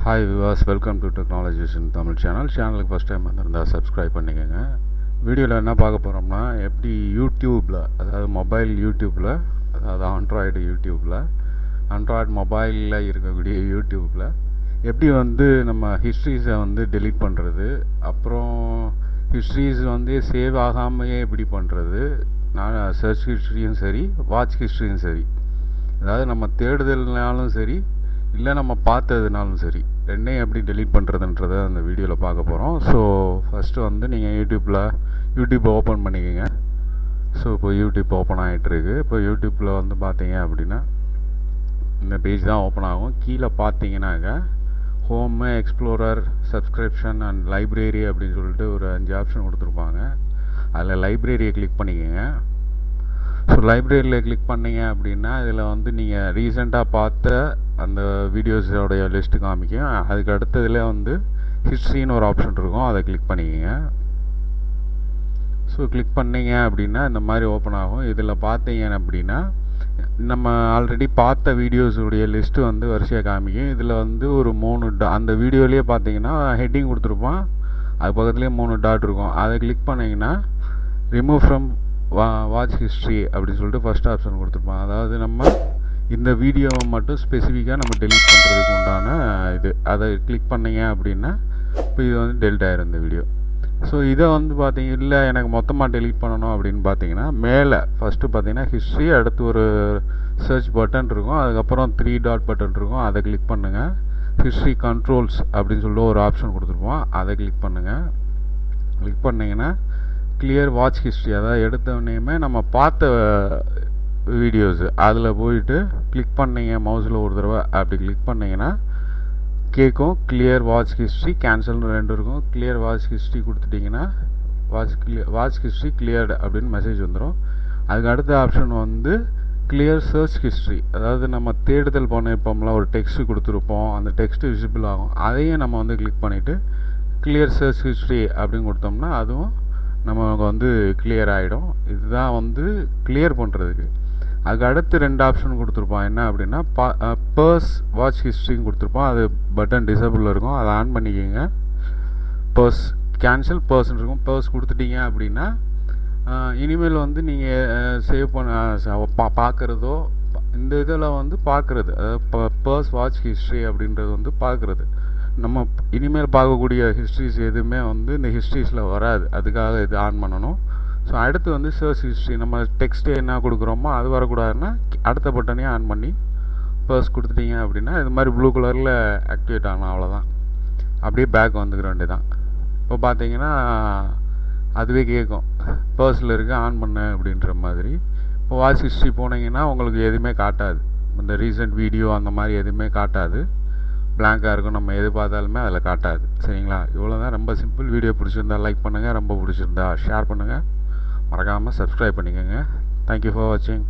Hi Vilas, welcome to technologies இன் தமிழ் சேனலுக்கு first time வந்திருந்தால் subscribe பண்ணிக்கோங்க. வீடியோவில் என்ன பார்க்க போகிறோம்னா, எப்படி யூடியூப்பில், அதாவது மொபைல் யூடியூப்பில், அதாவது ஆண்ட்ராய்டு மொபைலில் இருக்கக்கூடிய யூடியூப்பில் எப்படி நம்ம ஹிஸ்ட்ரிஸை டெலீட் பண்ணுறது, அப்புறம் ஹிஸ்ட்ரிஸ் சேவ் ஆகாமையே எப்படி பண்ணுறது, நான் சர்ச் ஹிஸ்ட்ரியும் சரி வாட்ச் ஹிஸ்ட்ரியும் சரி, அதாவது நம்ம தேடுதல்னாலும் சரி இல்லை நம்ம பார்த்ததுனாலும் சரி, ரெண்டையும் எப்படி டெலீட் பண்ணுறதுன்றதை அந்த வீடியோவில் பார்க்க போகிறோம். ஸோ ஃபஸ்ட்டு நீங்கள் யூடியூப்பை ஓப்பன் பண்ணிக்கோங்க. ஸோ இப்போ யூடியூப் ஓப்பன் ஆகிட்டுருக்கு. இப்போ யூடியூப்பில் பார்த்தீங்க அப்படின்னா இந்த பேஜ் தான் ஓப்பன் ஆகும். கீழே பார்த்தீங்கன்னாக்க home, explorer, subscription and library அப்படின்னு சொல்லிட்டு ஒரு 5 ஆப்ஷன் கொடுத்துருப்பாங்க. அதில் லைப்ரரியை கிளிக் பண்ணிக்கோங்க. ஸோ லைப்ரரியில் கிளிக் பண்ணிங்க அப்படின்னா இதில் நீங்கள் ரீசெண்டாக பார்த்த அந்த வீடியோஸோடைய லிஸ்ட்டு காமிக்கும். அதுக்கு அடுத்ததில் ஹிஸ்ட்ரின்னு ஒரு ஆப்ஷன் இருக்கும், அதை கிளிக் பண்ணிக்கோங்க. ஸோ கிளிக் பண்ணிங்க அப்படின்னா இந்த மாதிரி ஓப்பன் ஆகும். இதில் பார்த்தீங்க அப்படின்னா நம்ம ஆல்ரெடி பார்த்த வீடியோஸுடைய லிஸ்ட்டு வரிசையாக காமிக்கும். இதில் ஒரு 3 அந்த வீடியோலேயே பார்த்தீங்கன்னா ஹெட்டிங் கொடுத்துருப்பான், அது பக்கத்துலேயே 3 டாட் இருக்கும். அதை கிளிக் பண்ணிங்கன்னா ரிமூவ் ஃப்ரம் வாட்ச் ஹிஸ்ட்ரி அப்படின்னு சொல்லிட்டு ஃபஸ்ட் ஆப்ஷன் கொடுத்துருப்பான். அதாவது நம்ம இந்த வீடியோவை மட்டும் ஸ்பெசிஃபிக்காக நம்ம டெலீட் பண்ணுறதுக்கு உண்டான இது. அதை கிளிக் பண்ணிங்க அப்படின்னா இப்போ இது டெலிட் ஆயிரும் இந்த வீடியோ. ஸோ இதை பார்த்தீங்க இல்லை எனக்கு மொத்தமாக டெலீட் பண்ணணும் அப்படின்னு பார்த்தீங்கன்னா மேலே ஃபஸ்ட்டு பார்த்தீங்கன்னா ஹிஸ்ட்ரி, அடுத்து ஒரு சர்ச் பட்டன் இருக்கும், அதுக்கப்புறம் 3 டாட் பட்டன் இருக்கும், அதை கிளிக் பண்ணுங்கள். ஹிஸ்ட்ரி கண்ட்ரோல்ஸ் அப்படின்னு சொல்லிட்டு ஒரு ஆப்ஷன் கொடுத்துருப்போம், அதை கிளிக் பண்ணுங்கள். கிளிக் பண்ணிங்கன்னா கிளியர் வாட்ச் ஹிஸ்ட்ரி, அதாவது எடுத்தோடனேயுமே நம்ம பார்த்த வீடியோஸு அதில் போயிட்டு கிளிக் பண்ணிங்க, மவுஸில் ஒரு தடவை அப்படி கிளிக் பண்ணிங்கன்னா கேட்கும் கிளியர் வாட்ச் ஹிஸ்ட்ரி, கேன்சல்னு 2 இருக்கும். கிளியர் வாட்ச் ஹிஸ்ட்ரி கொடுத்துட்டிங்கன்னா வாட்ச் ஹிஸ்ட்ரி கிளியர்டு அப்படின்னு மெசேஜ் வந்துடும். அதுக்கு அடுத்த ஆப்ஷன் கிளியர் சர்ச் ஹிஸ்ட்ரி, அதாவது நம்ம தேடுதல் பண்ணியிருப்போம்ல, ஒரு டெக்ஸ்ட்டு கொடுத்துருப்போம், அந்த டெக்ஸ்ட்டு விசிபிள் ஆகும், அதையும் நம்ம கிளிக் பண்ணிவிட்டு கிளியர் சர்ச் ஹிஸ்ட்ரி அப்படின்னு கொடுத்தோம்னா அதுவும் நமக்கு கிளியர் ஆகிடும். இதுதான் கிளியர் பண்ணுறதுக்கு. அதுக்கு அடுத்து 2 ஆப்ஷன் கொடுத்துருப்பான். என்ன அப்படின்னா பர்ஸ் வாட்ச் ஹிஸ்ட்ரின்னு கொடுத்துருப்பான், அது பட்டன் டிசபிள் இருக்கும், அதை ஆன் பண்ணிக்கோங்க. பர்ஸ் கேன்சல் பர்ஸ்ன்னு இருக்கும். பர்ஸ் கொடுத்துட்டீங்க அப்படின்னா இனிமேல் நீங்கள் சேவ் பண்ண பார்க்குறதோ இந்த இதில் பார்க்குறது, அதாவது பர்ஸ் வாட்ச் ஹிஸ்ட்ரி அப்படின்றது பார்க்குறது, நம்ம இனிமேல் பார்க்கக்கூடிய ஹிஸ்ட்ரிஸ் எதுவுமே இந்த ஹிஸ்ட்ரிஸில் வராது. அதுக்காக இது ஆன் பண்ணணும். ஸோ அடுத்து சர்ச் ஹிஸ்ட்ரி, நம்ம டெக்ஸ்ட்டு என்ன கொடுக்குறோமோ அது வரக்கூடாதுன்னா அடுத்த பட்டனையும் ஆன் பண்ணி பர்ஸ் கொடுத்துட்டீங்க அப்படின்னா இது மாதிரி ப்ளூ கலரில் ஆக்டிவேட் ஆகணும். அவ்வளோதான், அப்படியே பேக் வந்துக்கிற வேண்டியதான். இப்போ பார்த்தீங்கன்னா அதுவே கேட்கும் பர்ஸில் இருக்க ஆன் பண்ண அப்படின்ற மாதிரி. இப்போ வாட்ச் ஹிஸ்ட்ரி போனீங்கன்னா உங்களுக்கு எதுவுமே காட்டாது, இந்த ரீசெண்ட் வீடியோ அந்த மாதிரி எதுவுமே காட்டாது, பிளாங்காக இருக்கும், நம்ம எது பார்த்தாலுமே அதில் காட்டாது. சரிங்களா? இவ்வளோ தான், ரொம்ப சிம்பிள். வீடியோ பிடிச்சிருந்தா லைக் பண்ணுங்கள், ரொம்ப பிடிச்சிருந்தா ஷேர் பண்ணுங்கள், மறக்காமல் சப்ஸ்கிரைப் பண்ணிக்கோங்க. தேங்க்யூ ஃபார் வாட்சிங்.